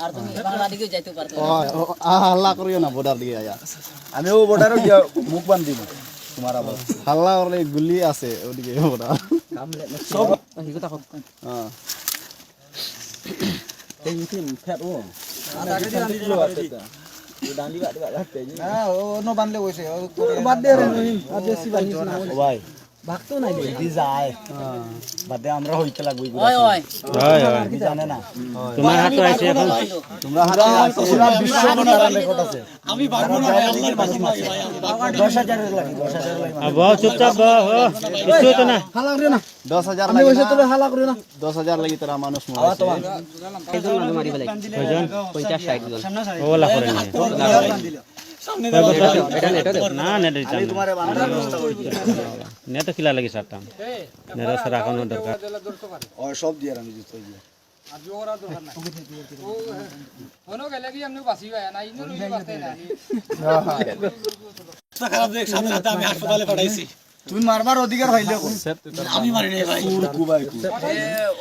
আর তুমি বাংলা দিকে যাইতে পারতো হাল্লা করিও না বর্ডার দিকে আয়া আমিও বর্ডারে গিয়া মুখ বান দিব তোমার আবার হাল্লা করলে গুলি আছে ওদিকে বর্ডার সব হিগো তাকো হ্যাঁ এই মিটিং ফেট ও আর আগে দিলো আছে ডান্ডি বাদ লাগতে না ও নো বানলে কইছে ও বাদ দে রে আর বেশি বানিস না ও ভাই ভাগতো নাই দি যায় বাদে আমরা হইতে লাগবই ওই ওই কি জানে না তোমার হাতে আছে এখন তোমরা হাতে আছে পুরো বিশ্ব বনার রেকর্ড আছে আমি পারবো না ভাই আল্লাহর বাসি ভাই 10000 এর লাগি 10000 এর লাগি বহু চুপচাপ বহু কিছু তো না হালা করিও না 10000 আমি কইছে তোরে হালা করিও না 10000 লাগি তোরা মানুষ আওয়া তো মরে এইজন মানুষ মারি ফেলাই কয়জন 50 60 জন ওলা করে নি এটা নেট দে না নেট দিতাম আমি তোমারে বানানোর ব্যবস্থা করছি নেট কিলা লাগি সারতাম নেট সারা রাখানো দরকার ও সব দিয়ে আমি দিতে হইবে আর জোরা দরকার নাই ও হনো গেলে কি এমনি বাসি ভাই না ইনো রইলে বাসতে না খারাপ দেখ সাথে সাথে আমি হাসপাতালে পাঠাইছি তুমি মারবার অধিকার হইলে কোন আমি মারি নাই ভাই কুবাই কু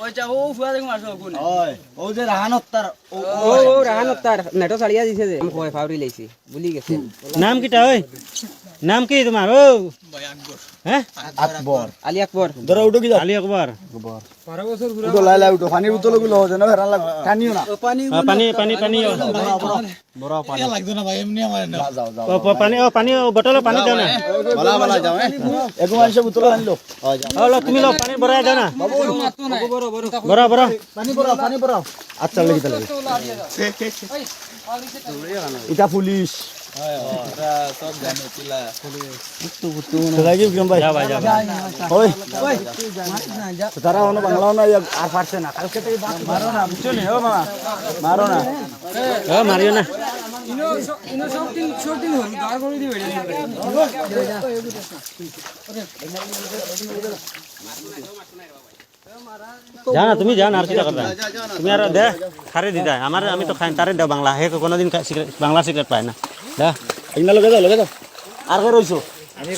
ওই যা ও ফুয়া দেখো মারছো কোন ওই ও যে রাহানত তার ও রাহান তার নেটো সালিয়া দিছে যে আমি কই ফাউরি লাইছি ভুলি গেছে নাম কিটা ওই নাম কি তোমার ও ভাই আকবর হ্যাঁ আকবর আলী আকবর ধরো উঠো কি আলী আকবর 12 বছর ঘুরে উঠো লাই লাই উঠো পানির বোতল গুলো যেন হেরান লাগ টানিও না পানি পানি পানি পানি বড় পানি লাগতো না ভাই এমনি আমার না যাও যাও পানি বোতল পানি দাও না বলা বলা যাও এগো মানুষে বোতল আনলো হলো তুমি লো পানি ভরাই দাও না মারতো না বড় বড় বড় বড় পানি পড়াও আচ্ছা লাগি তাহলে এটা পুলিশ সব জানে চিলা রাজি বিক্রম ভাই যা ভাই যা ওই তারা অন্য বাংলাও না আর পারছে না কালকে থেকে মারো না বুঝছো নি ও মামা মারো না ও মারিও না ইনো সব দিন হল দাঁড় করে দিবে জানা তুমি জান আর কিটা করবা তুমি আর দে খারে দি যায় আমার আমি তো খাই তারে দাও বাংলা হে কোনদিন বাংলা সিগারেট পায় না দা ইগনা লগে যাও আর কে রইছো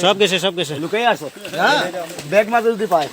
সব গেছে লুকাই আসো ব্যাগ মাঝে যদি পায়